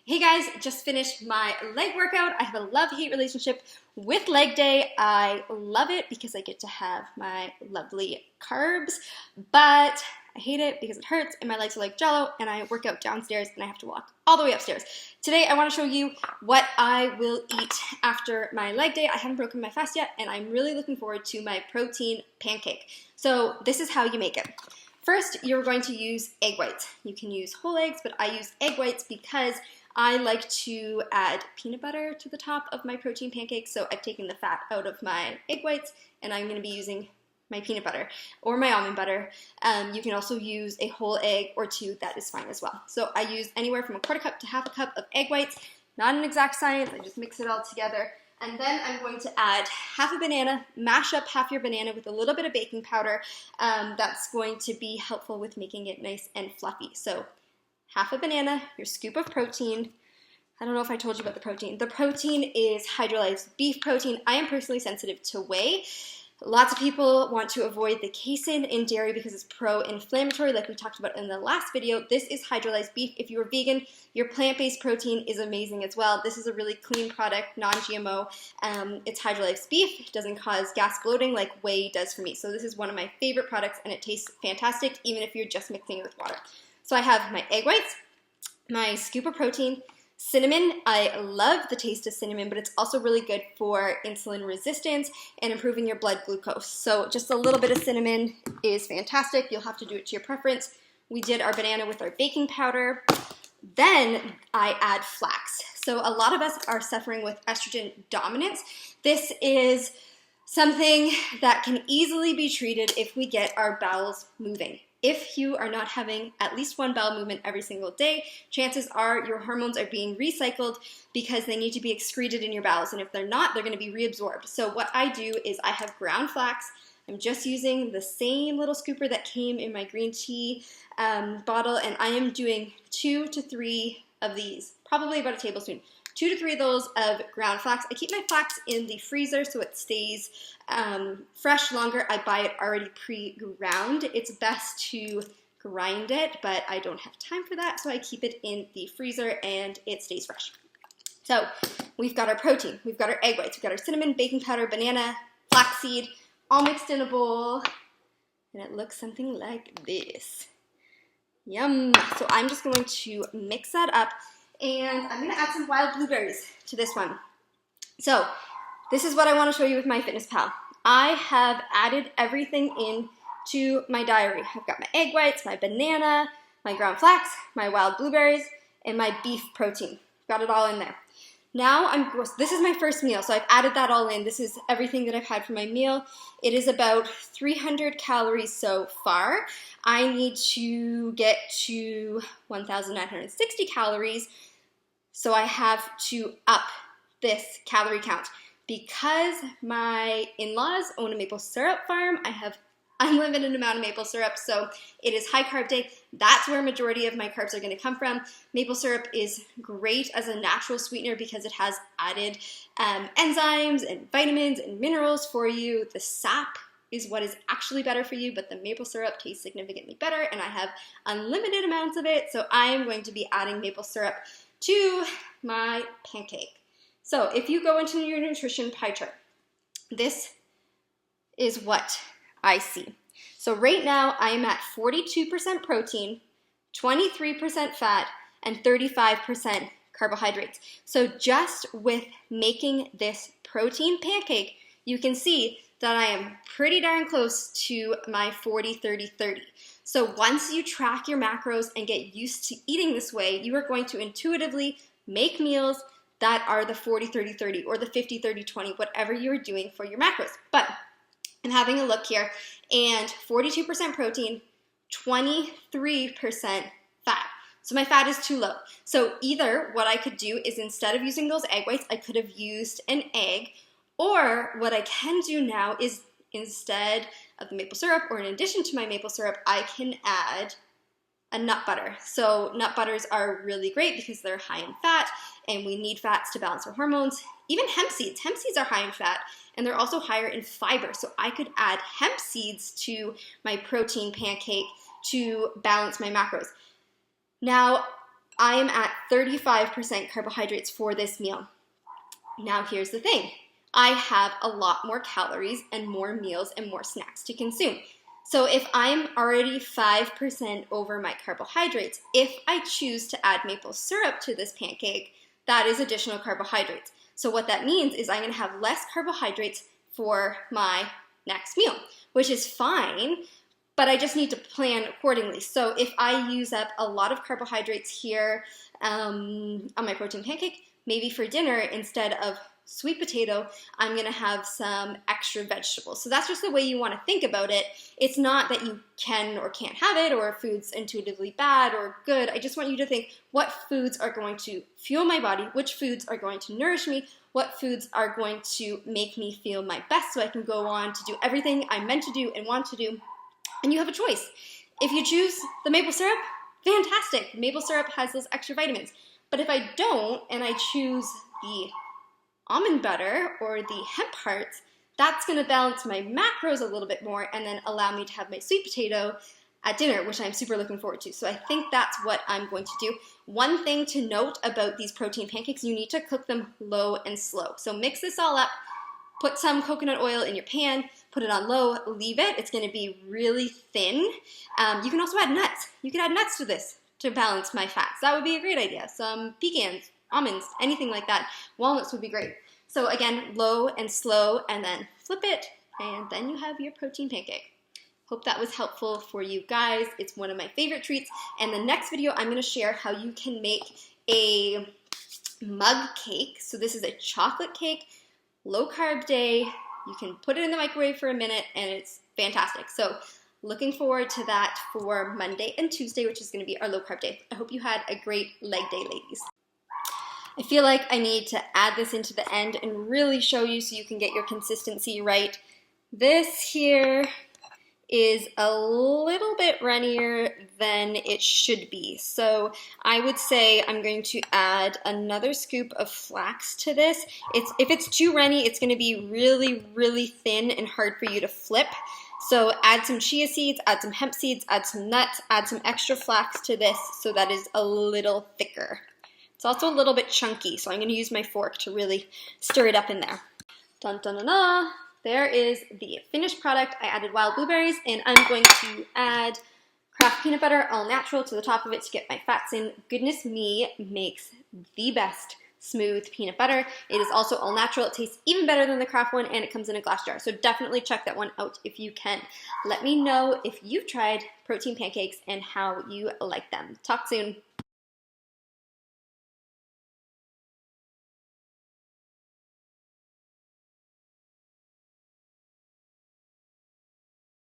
Hey guys, just finished my leg workout. I have a love-hate relationship with leg day. I love it because I get to have my lovely carbs, but I hate it because it hurts and my legs are like jello and I work out downstairs and I have to walk all the way upstairs. Today I want to show you what I will eat after my leg day. I haven't broken my fast yet and I'm really looking forward to my protein pancake. So this is how you make it. First, you're going to use egg whites. You can use whole eggs, but I use egg whites because I like to add peanut butter to the top of my protein pancakes, so I've taken the fat out of my egg whites, and I'm going to be using my peanut butter or my almond butter. You can also use a whole egg or two, that is fine as well. So I use anywhere from a quarter cup to half a cup of egg whites, not an exact science, I just mix it all together. And then I'm going to add half a banana, mash up half your banana with a little bit of baking powder. That's going to be helpful with making it nice and fluffy. So half a banana, your scoop of protein. I don't know if I told you about the protein. The protein is hydrolyzed beef protein. I am personally sensitive to whey. Lots of people want to avoid the casein in dairy because it's pro-inflammatory, like we talked about in the last video. This is hydrolyzed beef. If you're vegan, your plant-based protein is amazing as well. This is a really clean product, non-GMO. It's hydrolyzed beef. It doesn't cause gas bloating like whey does for me. So this is one of my favorite products, and it tastes fantastic, even if you're just mixing it with water. So I have my egg whites, my scoop of protein, cinnamon. I love the taste of cinnamon, but it's also really good for insulin resistance and improving your blood glucose. So just a little bit of cinnamon is fantastic. You'll have to do it to your preference. We did our banana with our baking powder. Then I add flax. So a lot of us are suffering with estrogen dominance. This is something that can easily be treated if we get our bowels moving. If you are not having at least one bowel movement every single day, chances are your hormones are being recycled because they need to be excreted in your bowels. And if they're not, they're going to be reabsorbed. So what I do is I have ground flax. I'm just using the same little scooper that came in my green tea bottle. And I am doing 2 to 3 of these, probably about a tablespoon. 2 to 3 of those of ground flax. I keep my flax in the freezer so it stays fresh longer. I buy it already pre-ground. It's best to grind it, but I don't have time for that, so I keep it in the freezer and it stays fresh. So we've got our protein, we've got our egg whites, we've got our cinnamon, baking powder, banana, flaxseed, all mixed in a bowl, and it looks something like this. Yum! So I'm just going to mix that up. And I'm going to add some wild blueberries to this one. So this is what I want to show you with MyFitnessPal. I have added everything into my diary. I've got my egg whites, my banana, my ground flax, my wild blueberries, and my beef protein. Got it all in there. Now this is my first meal, so I've added that all in. This is everything that I've had for my meal. It is about 300 calories so far. I need to get to 1,960 calories, so I have to up this calorie count. Because my in-laws own a maple syrup farm, I have unlimited amount of maple syrup, so it is high carb day. That's where a majority of my carbs are going to come from. Maple syrup is great as a natural sweetener because it has added enzymes and vitamins and minerals for you. The sap is what is actually better for you, but the maple syrup tastes significantly better, and I have unlimited amounts of it, so I am going to be adding maple syrup to my pancake. So if you go into your nutrition pie chart, this is what I see. So right now I am at 42% protein, 23% fat, and 35% carbohydrates. So just with making this protein pancake, you can see that I am pretty darn close to my 40-30-30. So once you track your macros and get used to eating this way, you are going to intuitively make meals that are the 40-30-30 or the 50-30-20, whatever you're doing for your macros. But I'm having a look here, and 42% protein, 23% fat. So my fat is too low. So either what I could do is instead of using those egg whites, I could have used an egg, or what I can do now is instead of the maple syrup, or in addition to my maple syrup, I can add a nut butter. So nut butters are really great because they're high in fat, and we need fats to balance our hormones. Even hemp seeds are high in fat, and they're also higher in fiber. So I could add hemp seeds to my protein pancake to balance my macros. Now, I am at 35% carbohydrates for this meal. Now here's the thing. I have a lot more calories and more meals and more snacks to consume. So if I'm already 5% over my carbohydrates, if I choose to add maple syrup to this pancake, that is additional carbohydrates. So what that means is I'm going to have less carbohydrates for my next meal, which is fine, but I just need to plan accordingly. So if I use up a lot of carbohydrates here on my protein pancake, maybe for dinner, instead of sweet potato, I'm gonna have some extra vegetables. So that's just the way you wanna think about it. It's not that you can or can't have it, or food's intuitively bad or good. I just want you to think, what foods are going to fuel my body? Which foods are going to nourish me? What foods are going to make me feel my best so I can go on to do everything I'm meant to do and want to do? And you have a choice. If you choose the maple syrup, fantastic. Maple syrup has those extra vitamins. But if I don't, and I choose the almond butter or the hemp hearts, that's going to balance my macros a little bit more and then allow me to have my sweet potato at dinner, which I'm super looking forward to. So I think that's what I'm going to do. One thing to note about these protein pancakes, you need to cook them low and slow. So mix this all up, put some coconut oil in your pan, put it on low, leave it. It's going to be really thin. You can also add nuts. You can add nuts to this to balance my fats. That would be a great idea. Some pecans, almonds, anything like that. Walnuts would be great. So again, low and slow, and then flip it, and then you have your protein pancake. Hope that was helpful for you guys. It's one of my favorite treats. And the next video, I'm going to share how you can make a mug cake. So this is a chocolate cake, low carb day. You can put it in the microwave for a minute, and it's fantastic. So looking forward to that for Monday and Tuesday, which is going to be our low carb day. I hope you had a great leg day, ladies. I feel like I need to add this into the end and really show you so you can get your consistency right. This here is a little bit runnier than it should be. So I would say I'm going to add another scoop of flax to this. If it's too runny, it's going to be really, really thin and hard for you to flip. So add some chia seeds, add some hemp seeds, add some nuts, add some extra flax to this so that is a little thicker. It's also a little bit chunky, so I'm going to use my fork to really stir it up in there. Dun dun dun dun. There is the finished product. I added wild blueberries, and I'm going to add Kraft peanut butter, all natural, to the top of it to get my fats in. Goodness me, makes the best smooth peanut butter. It is also all natural. It tastes even better than the Kraft one, and it comes in a glass jar. So definitely check that one out if you can. Let me know if you've tried protein pancakes and how you like them. Talk soon.